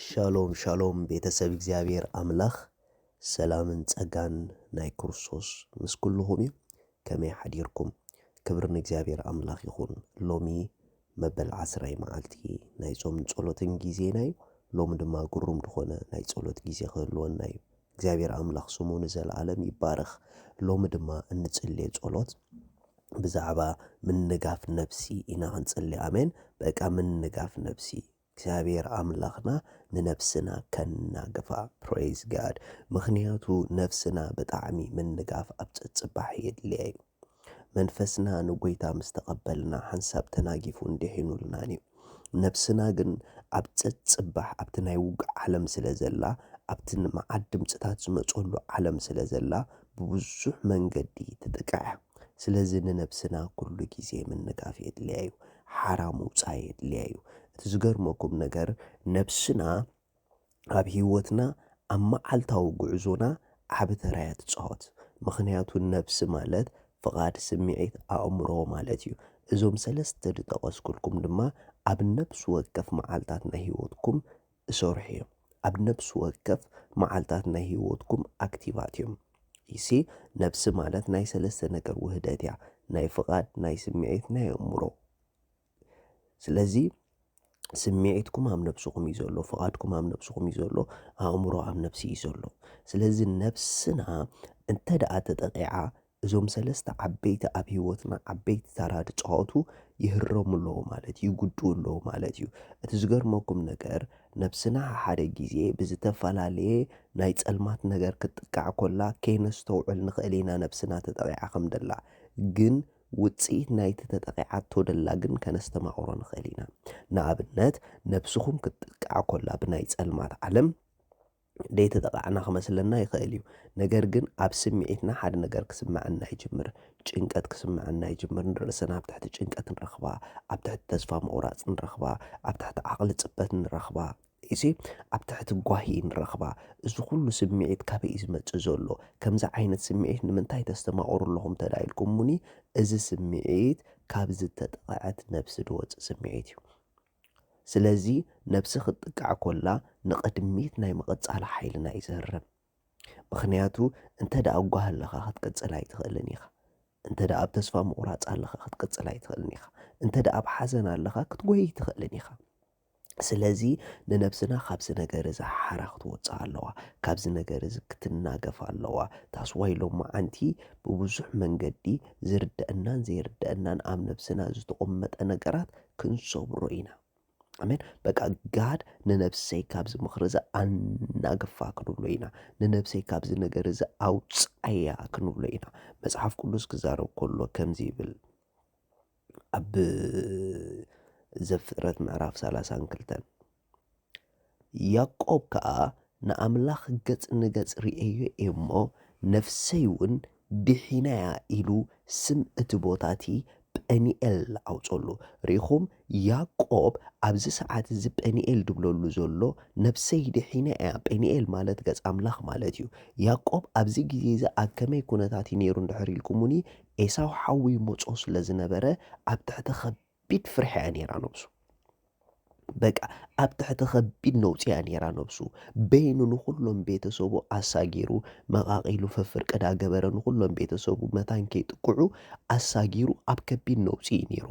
ሻሎም ሻሎም ቤተሰብ እግዚአብሔር አምላኽ ሰላምን ጸጋን ናይ ክርስቶስ ምስ ኩልኹም እዩ ከመይ ሓዲርኩም ክብርን እግዚአብሔር አምላኽ ይኹን ሎሚ መበል 10 መዓልቲ ናይ ጾም ጸሎትን ጊዜ ናይ ሎሚ ድማ ግሩም ድኾነ ናይ ጸሎት ጊዜ ክህልወና እዩ እግዚአብሔር አምላኽ ስሙ ንዘለዓለም ይባረኽ ሎሚ ድማ እንጽልይ ጸሎት ብዛዕባ ምንጋፍ ነፍሲ ኢና ክንጽልይ አሜን በቃ ምንጋፍ ነፍሲ እግዚአብሔር አምላኽና ንነፍስና ከናገፋ ፕሬዝ ጋድ ምኽንያቱ ነፍስና ብጣዕሚ ምንጋፍ ኣብ ጽባሕ የድልያ እዩ መንፈስና ንጎይታ ምስ ተቐበልና ሓንሳብ ተናጊፉ እንዲሒኑልናን እዩ ነፍስና ግን ኣብ ጽባሕ ኣብቲ ናይ ውግዕ ዓለም ስለ ዘላ ኣብቲ መዓት ድምፅታት ዝመፀሉ ዓለም ስለ ዘላ ብብዙሕ መንገዲ ትጥቃዕ ስለዚ ንነፍስና ኩሉ ጊዜ ምንጋፍ የድልያ እዩ ሓራ ምውፃእ የድልያ እዩ እቲ ዝገርመኩም ነገር ነፍስና ኣብ ህይወትና ኣብ መዓልታዊ ጉዕዞና ዓቢ ተራ እያ ትፃወት ምኽንያቱ ነፍሲ ማለት ፍቓድ ስምዒት ኣእምሮ ማለት እዩ እዞም ሰለስተ ዝጠቐስኩልኩም ድማ ኣብ ነፍሲ ወከፍ መዓልታት ናይ ህይወትኩም እሰርሑ እዮም ኣብ ነፍሲ ወከፍ መዓልታት ናይ ህይወትኩም ኣክቲቫት እዮም ይሲ ነፍሲ ማለት ናይ ሰለስተ ነገር ውህደት እያ ናይ ፍቓድ ናይ ስምዒት ናይ ኣእምሮ ስለዚ ስምዒትኩም ኣብ ነፍስኩም እዩ ዘሎ ፍቓድኩም ኣብ ነፍስኩም እዩ ዘሎ ኣእምሮ ኣብ ነፍሲ እዩ ዘሎ ስለዚ ነፍስና እንተደኣ ተጠቂዓ እዞም ሰለስተ ዓበይቲ ኣብ ህይወትና ዓበይቲ ተራ ዝፃወቱ ይህረሙ ኣለዎ ማለት እዩ ይጉድኡ ኣለዎ ማለት እዩ እቲ ዝገርመኩም ነገር ነፍስና ሓደ ጊዜ ብዝተፈላለየ ናይ ጸልማት ነገር ክትጥቃዕ ኮላ ከይነስተውዕል ንኽእል ኢና ነፍስና ተጠቂዓ ከም ደላ ግን ውፅኢት ናይቲ ተጠቂዓቶ ደላ ግን ከነስተማቕሮ ንኽእል ኢና ንኣብነት ነፍስኹም ክትጥቃዕ ኮላ ብናይ ጸልማት ዓለም ደይ ተጠቃዕና ክመስለና ይኽእል እዩ ነገር ግን ኣብ ስምዒትና ሓደ ነገር ክስማዐና ይጅምር ጭንቀት ክስማዐና ይጅምር ንርእስና ኣብ ትሕቲ ጭንቀት ንረኽባ ኣብ ትሕቲ ተስፋ ምቑራፅ ንረኽባ ኣብ ትሕቲ ዓቕሊ ጽበት ንረኽባ እዚ ኣብ ትሕቲ ጓሂ ንረኽባ እዚ ኩሉ ስምዒት ካበይ እዩ ዝመጽእ ዘሎ ከምዚ ዓይነት ስምዒት ንምንታይ ተስተማቕሩ ኣለኹም ተዳኢልኩምኒ እዚ ስምዒት ካብ ዝተጠቕዐት ነፍሲ ዝወፅእ ስምዒት እዩ ስለዚ ነፍሲ ክትጥቃዕ ኮላ ንቕድሚት ናይ ምቕጻል ሓይልና ይዝህርም ምኽንያቱ እንተ ደኣ ጓህ ኣለኻ ክትቅጽል ኣይትኽእልን ኢኻ እንተ ደኣ ኣብ ተስፋ ምቑራፅ ኣለኻ ክትቅጽል ኣይትኽእልን ኢኻ እንተ ደኣ ኣብ ሓዘን ኣለኻ ክትጎይ ትኽእልን ኢኻ ስለዚ ንነፍስና ካብዚ ነገር እዚ ሓራ ክትወፅእ ኣለዋ ካብዚ ነገር እዚ ክትናገፍ ኣለዋ ታስዋኢሎም መዓንቲ ብብዙሕ መንገዲ ዝርድአናን ዘይርድአናን ኣብ ነፍስና ዝተቐመጠ ነገራት ክንሰብሮ ኢና ኣሜን በቃ ጋድ ንነፍሰይ ካብዚ ምኽሪ እዚ ኣናገፋ ክንብሎ ኢና ንነፍሰይ ካብዚ ነገር እዚ ኣውፃእያ ክንብሎ ኢና መጽሓፍ ቅዱስ ክዛረብ ከሎ ከምዚ ይብል ኣብ ዘፍጥረት ምዕራፍ 32 ያዕቆብ ከዓ ንኣምላኽ ገጽ ንገጽ ርአዮ እሞ ነፍሰይ እውን ድሒናያ ኢሉ ስም እቲ ቦታቲ ጴኒኤል ኣውፀሉ ሪኹም ያዕቆብ ኣብዚ ሰዓት እዚ ጴኒኤል ድብለሉ ዘሎ ነፍሰይ ድሒና እያ ጴኒኤል ማለት ገጽ ኣምላኽ ማለት እዩ ያዕቆብ ኣብዚ ግዜ እዚ ኣብ ከመይ ኩነታት እዩ ነይሩ እንድሕር ኢልኩምኒ ኤሳው ሓዊ መጾ ስለ ዝነበረ ኣብ ትሕቲ ከቢድ ፍርሒ እያ ነይራ ነብሱ በቃ ኣብ ትሕቲ ከቢድ ነውፅያ ነይራ ነብሱ በይኑ ንኹሎም ቤተሰቡ ኣሳጊሩ መቓቒሉ ፍፍርቅዳ ገበረ ንኹሎም ቤተሰቡ መታን ከይጥቅዑ ኣሳጊሩ ኣብ ከቢድ ነውፂ እዩ ነይሩ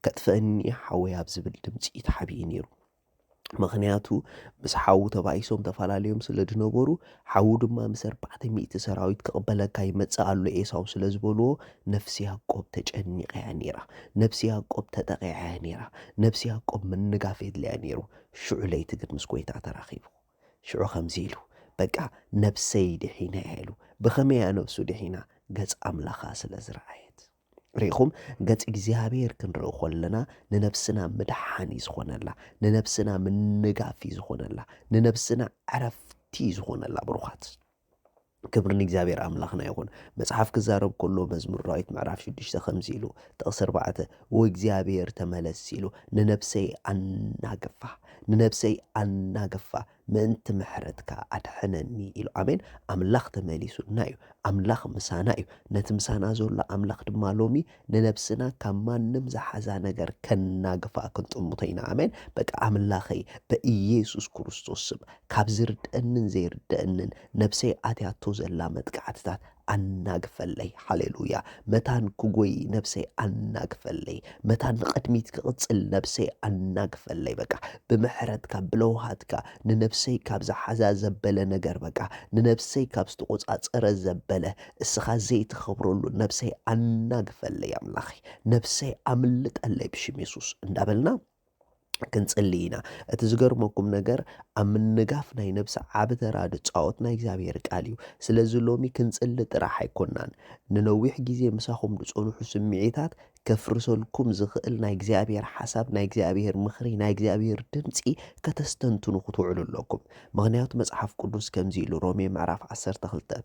ከጥፈአኒ ሓወይ ኣብ ዝብል ድምፂ ተሓቢኡ ነይሩ ምኽንያቱ ምስ ሓዉ ተባኢሶም ተፈላለዮም ስለ ዝነበሩ ሓዉ ድማ ምስ 400 ሰራዊት ክቕበለካ ይመጽእ ኣሎ ኤሳው ስለ ዝበልዎ ነፍሲ ያዕቆብ ተጨኒቓ እያ ነይራ ነፍሲ ያዕቆብ ተጠቂዓ እያ ነይራ ነፍሲ ያዕቆብ ምንጋፍ የድልያ ነይሩ ሽዑ ለይቲ ግን ምስ ጎይታ ተራኺቡ ሽዑ ከምዚ ኢሉ በቃ ነፍሰይ ድሒና እያ ኢሉ ብኸመይ እያ ነፍሱ ድሒና ገጽ ኣምላኻ ስለ ዝረኣየት ሪኢኹም ገጽ እግዚኣብሔር ክንርኢ ከለና ንነፍስና ምድሓን እዩ ዝኾነላ ንነፍስና ምንጋፍ እዩ ዝኾነላ ንነፍስና ዕረፍቲ እዩ ዝኾነላ ብሩኻት ክብርን እግዚኣብሔር ኣምላኽና ይኹን መጽሓፍ ክዛረብ ከሎ መዝሙር ዳዊት ምዕራፍ 6 ከምዚ ኢሉ ጥቕሲ 4 ወእግዚኣብሔር ተመለስ ኢሉ ንነፍሰይ ኣናገፋ ምእንቲ ምሕረትካ ኣድሕነኒ ኢሉ ኣሜን። ኣምላኽ ተመሊሱና እዩ፣ ኣምላኽ ምሳና እዩ። ነቲ ምሳና ዘሎ ኣምላኽ ድማ ሎሚ ንነብስና ካብ ማንም ዝሓዛ ነገር ከናግፋ ክንጥምቶ ኢና። ኣሜን። በቃ ኣምላኸይ በኢየሱስ ክርስቶስ ስም ካብ ዝርድአንን ዘይርድአንን ነብሰይ ኣትያቶ ዘላ መጥቃዕትታት ኣናግፈለይ። ሃሌሉያ። መታን ክጎይ ነብሰይ ኣናግፈለይ፣ መታን ንቕድሚት ክቕፅል ነብሰይ ኣናግፈለይ። በቃ ብምሕረትካ ብለውሃትካ ንነብሰይ ካብ ዝሓዛ ዘበለ ነገር በቃ ንነብሰይ ካብ ዝተቆፃፀረ ዘበለ እስኻ ዘይትኸብረሉ ነብሰይ ኣናግፈለይ። ኣምላኸ ነብሰይ ኣምልጠለይ ብሽም የሱስ እንዳበልና ክንጽሊ ኢና። እቲ ዝገርመኩም ነገር ኣብ ምንጋፍ ናይ ነብሲ ዓብ ተራ ድጫወት ናይ እግዚኣብሔር ቃል እዩ። ስለዚ ሎሚ ክንጽሊ ጥራሕ ኣይኮናን፣ ንነዊሕ ግዜ ምሳኹም ዝጸንሑ ስምዒታት ከፍርሰልኩም ዝኽእል ናይ እግዚኣብሔር ሓሳብ፣ ናይ እግዚኣብሔር ምኽሪ፣ ናይ እግዚኣብሔር ድምፂ ከተስተንትኑ ክትውዕሉ ኣለኩም። ምክንያቱ መጽሓፍ ቅዱስ ከምዚ ኢሉ ሮሜ ምዕራፍ 12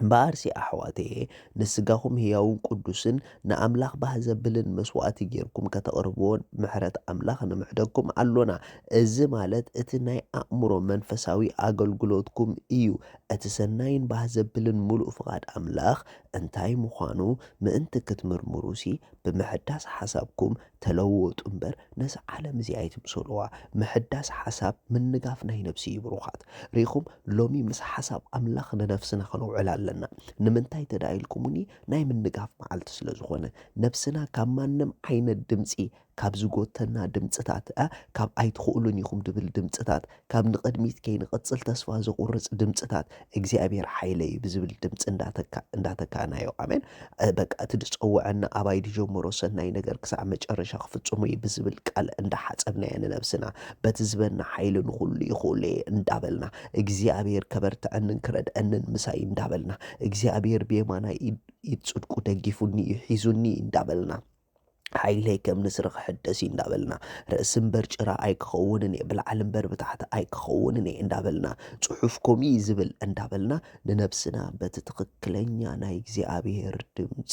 እምበኣርሲ ኣሕዋተየ ንስጋኹም ሕያውን ቅዱስን ንኣምላኽ ባህ ዘብልን መስዋዕቲ ጌርኩም ከተቕርብዎን ምሕረት ኣምላኽ ንምሕደግኩም ኣሎና። እዚ ማለት እቲ ናይ ኣእምሮ መንፈሳዊ ኣገልግሎትኩም እዩ። እቲ ሰናይን ባህ ዘብልን ሙሉእ ፍቓድ ኣምላኽ እንታይ ምዃኑ ምእንቲ ክትምርምሩሲ ብምሕዳስ ሓሳብኩም ተለወጡ እምበር ነዚ ዓለም እዚ ኣይትምሰልዋ። ምሕዳስ ሓሳብ ምንጋፍ ናይ ነብሲ ይብሩኻት ሪኹም ሎሚ ምስ ሓሳብ ኣምላኽ ንነፍስና ከነውዕል ኣለና። ንምንታይ ተዳኢልኩምኒ ናይ ምንጋፍ መዓልቲ ስለ ዝኾነ ነፍስና ካብ ማንም ዓይነት ድምፂ ካብ ዝጎተና ድምፅታት ካብ ኣይትኽእሉን ኢኹም ድብል ድምፅታት ካብ ንቕድሚት ከይንቕፅል ተስፋ ዘቑርፅ ድምፅታት እግዚኣብሔር ሓይለይ ብዝብል ድምፂ እንዳተካናዮ ኣሜን። በቃ እቲ ዝፀውዐና ኣባይ ድጀመሮ ሰናይ ነገር ክሳዕ መጨረሻ ክፍጽሙ እዩ ብዝብል ቃል እንዳሓፀብናየ ንነብስና በቲ ዝበና ሓይሊ ንኹሉ ይኽእሉ እየ እንዳበልና እግዚኣብሔር ከበርትዐንን ክረድአንን ምሳይ እንዳበልና እግዚኣብሔር ብየማና ይጽድቁ ደጊፉኒ ይሒዙኒ እንዳበልና ሓይለይ ከም ንስሪ ክሕደስ እንዳበልና ርእሲ እምበር ጭራ ኣይክኸውንን እየ ብላዕሊ እምበር ብታሕቲ ኣይክኸውንን እየ እንዳበልና ጽሑፍ ኮሚ ዝብል እንዳበልና ንነብስና በቲ ትኽክለኛ ናይ እግዚኣብሔር ድምፂ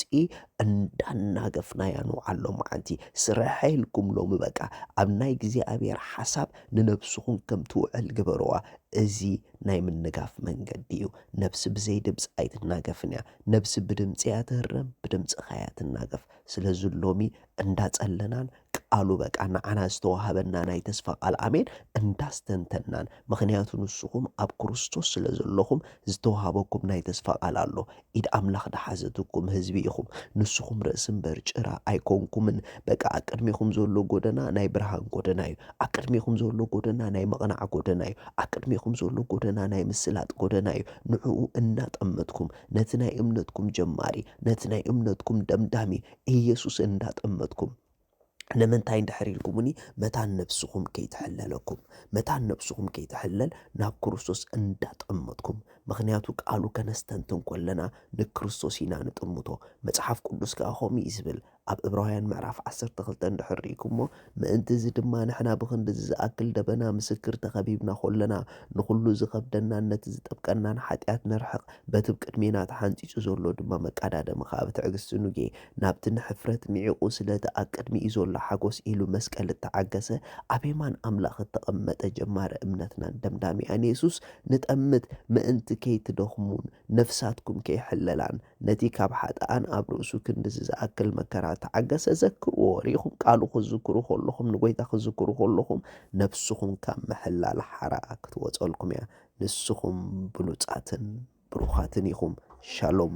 እንዳናገፍናያ ንውዓሎ መዓልቲ ስረሐይልኩም ሎሚ በቃ ኣብ ናይ እግዚኣብሔር ሓሳብ ንነብስኹም ከም ትውዕል ግበረዋ። እዚ ናይ ምንጋፍ መንገዲ እዩ። ነብሲ ብዘይ ድምፂ ኣይትናገፍን እያ። ነብሲ ብድምፂ እያ ትህረም፣ ብድምፂ ኸያ ትናገፍ። ስለዚ ሎሚ እንዳጸለናን ቃሉ በቃ ንዓና ዝተዋሃበና ናይ ተስፋ ቃል ኣሜን እንዳስተንተናን ምክንያቱ ንስኹም ኣብ ክርስቶስ ስለ ዘለኹም ዝተዋሃበኩም ናይ ተስፋ ቃል ኣሎ። ኢድ ኣምላኽ ድሓዘትኩም ህዝቢ ኢኹም። ንስኹም ርእሲ እምበር ጭራ ኣይኮንኩምን። በቃ ኣብ ቅድሚኹም ዘሎ ጎደና ናይ ብርሃን ጎደና እዩ። ኣብ ቅድሚኹም ዘሎ ጎደና ናይ መቕናዕ ጎደና እዩ። ኣብ ቅድሚኹም ዘሎ ጎደና ናይ ምስላጥ ጎደና እዩ። ንዕኡ እናጠመጥኩም ነቲ ናይ እምነትኩም ጀማሪ ነቲ ናይ እምነትኩም ደምዳሚ ኢየሱስ እንዳጠመጥኩም ንምንታይ እንድሕር ኢልኩምኒ መታን ነብስኹም ከይትሕለለኩም መታን ነብስኹም ከይትሕለል ናብ ክርስቶስ እንዳጠመጥኩም። ምክንያቱ ቃሉ ከነስተንትን ኮለና ንክርስቶስ ኢና ንጥምቶ። መጽሓፍ ቅዱስ ከዓ ኸምኡ ዝብል ኣብ ዕብራውያን ምዕራፍ 12 እንድሕር ኢልኩሞ ምእንቲ እዚ ድማ ንሕና ብክንዲ ዝኣክል ደበና ምስክር ተኸቢብና ኮለና ንኹሉ ዝኸብደናን ነቲ ዝጠብቀናን ሓጢኣት ነርሕቕ በቲ ቅድሜና ተሓንፂፁ ዘሎ ድማ መቃዳደሚ ካብ ትዕግስቲ ንጌ ናብቲ ንሕፍረት ሚዒቑ ስለቲ ኣብ ቅድሚኡ ዘሎ ሓጎስ ኢሉ መስቀል እተዓገሰ ኣብ የማን ኣምላኽ እተቐመጠ ጀማረ እምነትናን ደምዳሚኣን ኢየሱስ ንጠምት ምእንቲ ከይትደኽሙን ነፍሳትኩም ከይሕለላን ነቲ ካብ ሓጥኣን ኣብ ርእሱ ክንዲ ዝኣክል መከራ ተዓገሰ ዘክርዎ። ሪኢኹም ቃሉ ክዝክሩ ከለኹም ንጎይታ ክዝክሩ ከለኹም ነፍስኹም ካብ ምሕላል ሓራ ክትወፀልኩም እያ። ንስኹም ብሉፃትን ብሩኻትን ኢኹም። ሻሎም